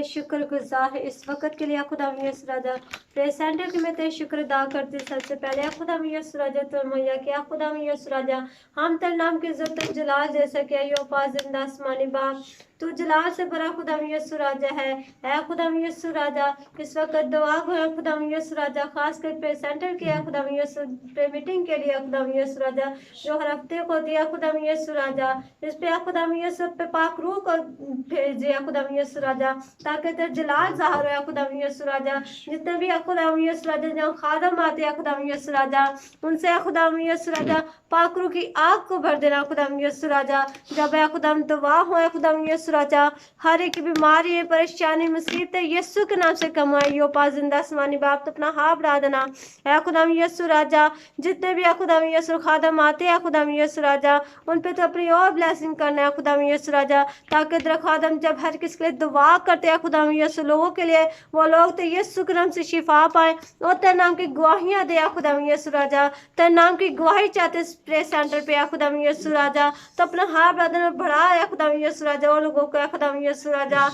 शुक्र गुजार है इस वक्त के लिए खुदा यसराजा प्रेस सेंटर की मैं तेरे शुक्र अदा करती हूँ। सबसे पहले खुदा यसराजा तो मैया क्या खुदा यसराजा हम तेरे नाम की इज्जत जलाल जैसा कि यो जिंदा आसमानी बाप तू जलाल से बड़ा खुदा यसराजा है। ऐ खुदा यसराजा इस वक्त दुआ को खुदा यसराजा खास कर प्रेस सेंटर के खुदा पे मीटिंग के लिए खुदा यसराजा जो हर हफ्ते को दिया खुदा यसराजा इस पे खुदा यस पे पाक रूह को भेजे खुदा यसराजा ताकि तेरा जलाल ज़ाहिर हो खुदा यसराजा। जितने भी खुदा यसराजा जहाँ खादम आते हैं खुदा यसराजा उनसे खुदा यसराजा पाक रूह की आग को भर देना खुदा यसराजा। जब खुदा दुआ हो खुदा यसराजा हर एक बीमारी परेशानी मुसीबतें यीशु के नाम से कमाई यो जिंदा आसमानी बाप तो अपना हाथ बढ़ा देना है खुदा यसराजा। जितने भी खुदा यसु खादम आते हैं खुदा यसराजा उन पे तो अपनी और ब्लेसिंग करना है खुदा यसराजा ताकि तेरा खादम जब हर किसी के लिए दुआ करते हैं खुदा यसु लोगों के लिए वो लोग तो यीशु के नाम से शिफा पाए और तेरे नाम की गवाहियां दे खुदा यसराजा। तेरे नाम की गवाही चाहते प्रेस सेंटर पे खुदा यसराजा तो अपना हाथ बढ़ा है खुदा यसराजा और लोगों को खुदा यसराजा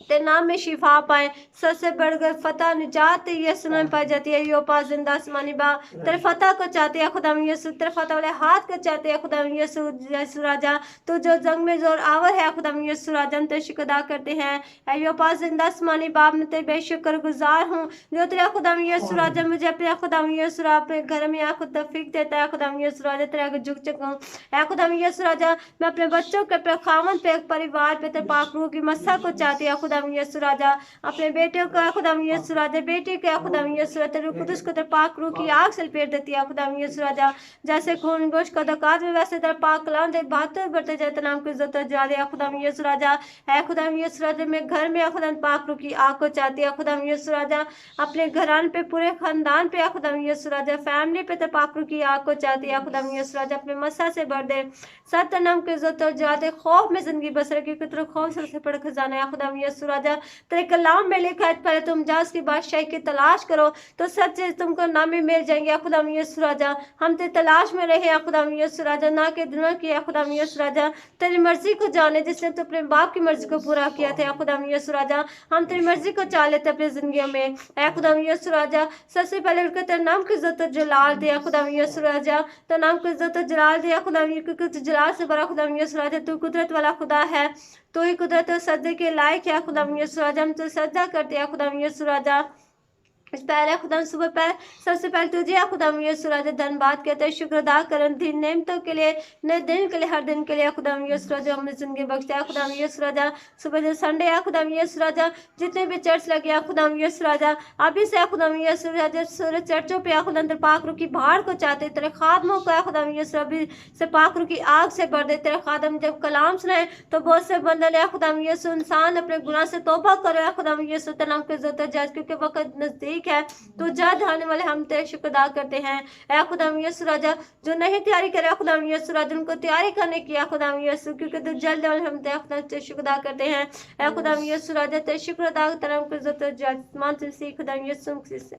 तेरे नाम में शिफा पाए। सबसे बढ़कर फतह निजात यीशु में पाई जाती है यो जिंदा आसमानी बा तेरे फतह को चाहते हैं खुदा यीशु तेरे फतह वाले हाथ को चाहते हैं खुदा यीशु राजा तो जो जंग में जोर आवर है खुदा यीशु राजा हम तेरे शुक्र अदा करते हैं। यो जिंदा आसमानी बाप में तेरे बेशुक्र गुजार हूँ जो तेरा खुदा यीशु राजा मुझे अपने खुदा यीशु अपने घर में खुद तौफीक देता है खुदा यीशु राजा तेरा झुक चुका हूँ ऐ खुदा यीशु राजा मैं अपने बच्चों के पे खावन पे परिवार पे तेरे पाक रूह की मस्सा को चाहती है खुदा यीशु राजा अपने बेटे का खुदा यीशु राजा बेटे का खुदा यीशु राजा तेरे कुदस को तेरे पाक रूह की आग से लपेट देती है खुदा यीशु राजा। जैसे खून गोश्त का दकात में वैसे तेरे पाक कलाम दे बातें बढ़ते जाते नाम की इज्जत जा दे खुदा यीशु राजा है खुदा यीशु राजा मैं घर में खुदा पाक रूह की आग को चाहती है खुदा यीशु राजा अपने घरान पे पूरे खानदान पे खुदा यीशु राजा फैमिली पे तेरे पाक रूह की आग को चाहती है खुदा यीशु राजा अपने मस्सा से भर दे सत्य नाम की इज्जत जाते खौफ में जिंदगी बसर की तेरे खौफ से पड़ खजाना है खुदा यीशु राजा तेरे कलाम में लिखा है पहले तुम जाओ उसकी बादशाही की तलाश करो तो सच तुमको नामे मिल जाएंगे खुदा यीशु राजा। हम तेरी तलाश में रहे खुदा यीशु राजा ना के दुनिया की खुदा यीशु राजा तेरी मर्जी को जाने जिसने तो अपने बाप की मर्जी को पूरा किया था खुदा यीशु राजा हम तेरी मर्जी को चाह लेते अपनी जिंदगी में ऐ खुदा यीशु राजा। सबसे पहले उनके तेरे नाम की इज्जत जलाल दिया खुदा यीशु राजा तेरे नाम की इज्जत जलाल दिया खुदा क्योंकि जलाल से बड़ा खुदा यीशु राजा तू कुदरत वाला खुदा है तो ही कुदरत सजदे के लायक है खुदा यीशु राजा हम तो सजदा करते हैं खुदा यीशु राजा। पहले खुदा सुबह पहले सबसे पहले तुझे खुदा यीशु राजा धन्यवाद कहते हैं शुक्र अदा करन दिन नेमतों के लिए नए दिन के लिए हर दिन के लिए खुदा यीशु राजा हमने जिंदगी बख्शा है खुदा यीशु राजा। सुबह जो संडे है खुदा यीशु राजा जितने भी चर्च लगे हैं खुदा यीशु राजा अभी से खुदा यीशु राजा सूर्य चर्चों पे खुदा अंदर पाक रूह की बाढ़ को चाहते तेरे खादमों को खुदा यीशु अभी से पाक रूह की आग से भर दे तेरे खादम जब कलाम सुनाए तो बहुत से बंदन है खुदा यीशु इंसान अपने गुनाह से तौबा करो खुदा यीशु तेरे नाम की इज्जत जायज क्योंकि वक्त नजदीक है तो जल्द आने वाले हम तेरे शुक्र अदा करते हैं ऐ खुदा यीशु राजा जो नहीं तैयारी करे खुदा यीशु राजा उनको तैयारी करने की खुदा यीशु क्योंकि तो जल्द वाले हम तेरे शुक्र अदा करते हैं ऐ खुदा यीशु राजा तेरे शुक्र अदा तेरे नाम की इज्जत जायज मान से खुदा यीशु से